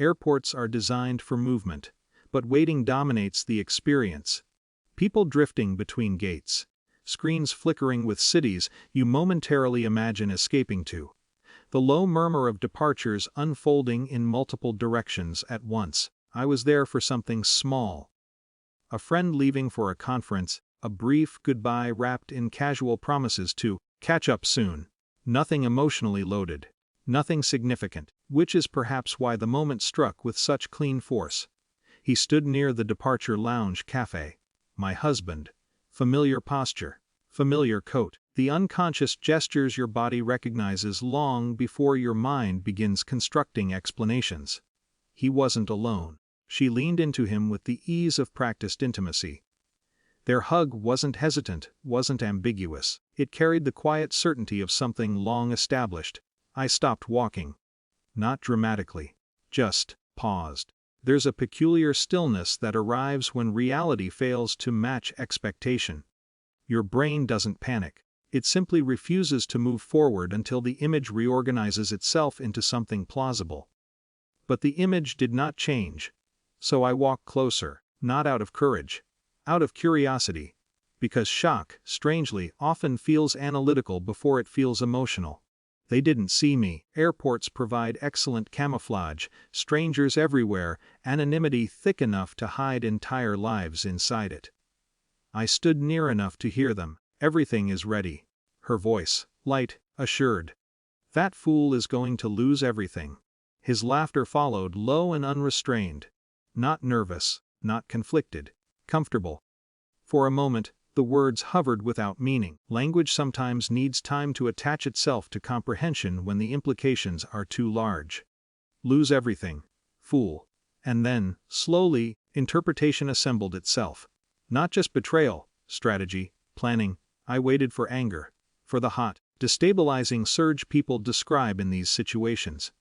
Airports are designed for movement, but waiting dominates the experience. People drifting between gates, screens flickering with cities you momentarily imagine escaping to. The low murmur of departures unfolding in multiple directions at once. I was there for something small. A friend leaving for a conference, a brief goodbye wrapped in casual promises to catch up soon. Nothing emotionally loaded. Nothing significant, which is perhaps why the moment struck with such clean force. He stood near the departure lounge cafe. My husband. Familiar posture. Familiar coat. The unconscious gestures your body recognizes long before your mind begins constructing explanations. He wasn't alone. She leaned into him with the ease of practiced intimacy. Their hug wasn't hesitant, wasn't ambiguous. It carried the quiet certainty of something long established. I stopped walking. Not dramatically. Just paused. There's a peculiar stillness that arrives when reality fails to match expectation. Your brain doesn't panic. It simply refuses to move forward until the image reorganizes itself into something plausible. But the image did not change. So I walked closer, not out of courage, out of curiosity, because shock, strangely, often feels analytical before it feels emotional. They didn't see me. Airports provide excellent camouflage, strangers everywhere, anonymity thick enough to hide entire lives inside it. I stood near enough to hear them. Everything is ready. Her voice, light, assured. That fool is going to lose everything. His laughter followed, low and unrestrained. Not nervous, not conflicted, comfortable. For a moment, the words hovered without meaning. Language sometimes needs time to attach itself to comprehension when the implications are too large. Lose everything. Fool. And then, slowly, interpretation assembled itself. Not just betrayal, strategy, planning. I waited for anger. For the hot, destabilizing surge people describe in these situations.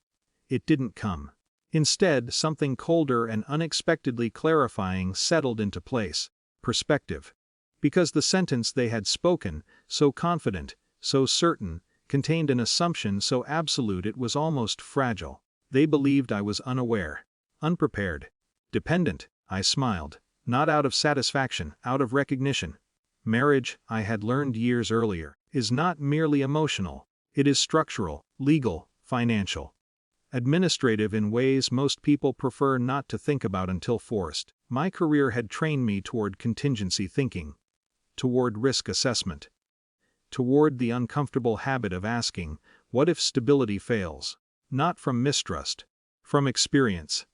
It didn't come. Instead, something colder and unexpectedly clarifying settled into place. Perspective. Because the sentence they had spoken, so confident, so certain, contained an assumption so absolute it was almost fragile. They believed I was unaware, unprepared, dependent. I smiled, not out of satisfaction, out of recognition. Marriage, I had learned years earlier, is not merely emotional. It is structural, legal, financial. Administrative in ways most people prefer not to think about until forced. My career had trained me toward contingency thinking, toward risk assessment, toward the uncomfortable habit of asking, what if stability fails? Not from mistrust, from experience.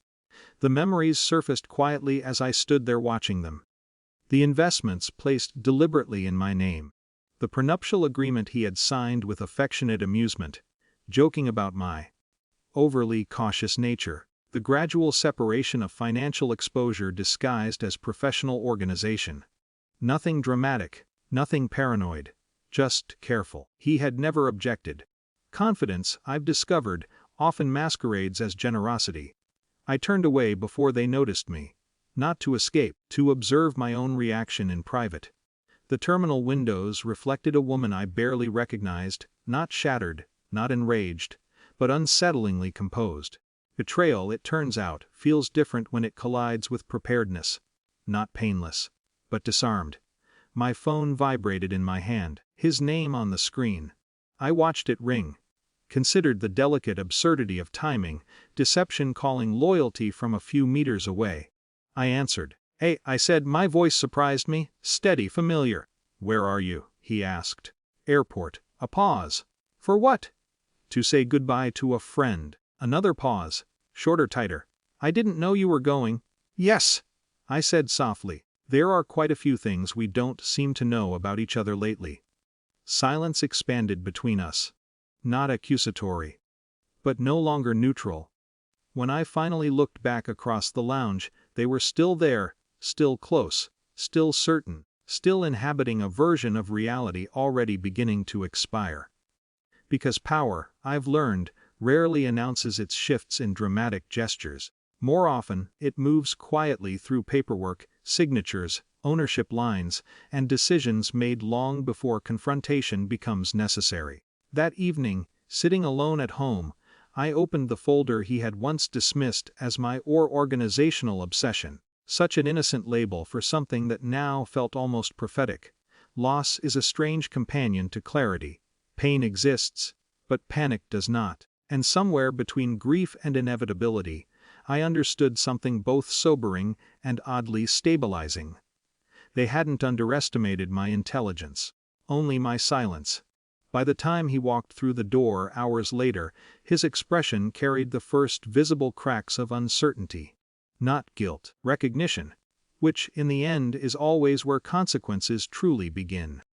The memories surfaced quietly as I stood there watching them. The investments placed deliberately in my name. The prenuptial agreement he had signed with affectionate amusement, joking about my overly cautious nature, the gradual separation of financial exposure disguised as professional organization. Nothing dramatic, nothing paranoid, just careful. He had never objected. Confidence, I've discovered, often masquerades as generosity. I turned away before they noticed me. Not to escape, to observe my own reaction in private. The terminal windows reflected a woman I barely recognized, not shattered, not enraged, but unsettlingly composed. Betrayal, it turns out, feels different when it collides with preparedness. Not painless, but disarmed. My phone vibrated in my hand, his name on the screen. I watched it ring. Considered the delicate absurdity of timing, deception calling loyalty from a few meters away. I answered. "Hey," I said, my voice surprised me, steady, familiar. "Where are you?" he asked. "Airport." A pause. "For what?" "To say goodbye to a friend." Another pause, shorter, tighter. "I didn't know you were going." "Yes," I said softly. "There are quite a few things we don't seem to know about each other lately." Silence expanded between us. Not accusatory, but no longer neutral. When I finally looked back across the lounge, they were still there, still close, still certain, still inhabiting a version of reality already beginning to expire. Because power, I've learned, rarely announces its shifts in dramatic gestures. More often, it moves quietly through paperwork, signatures, ownership lines, and decisions made long before confrontation becomes necessary. That evening, sitting alone at home, I opened the folder he had once dismissed as my organizational obsession, such an innocent label for something that now felt almost prophetic. Loss is a strange companion to clarity. Pain exists, but panic does not. And somewhere between grief and inevitability, I understood something both sobering and oddly stabilizing. They hadn't underestimated my intelligence, only my silence. By the time he walked through the door hours later, his expression carried the first visible cracks of uncertainty. Not guilt, recognition, which in the end is always where consequences truly begin.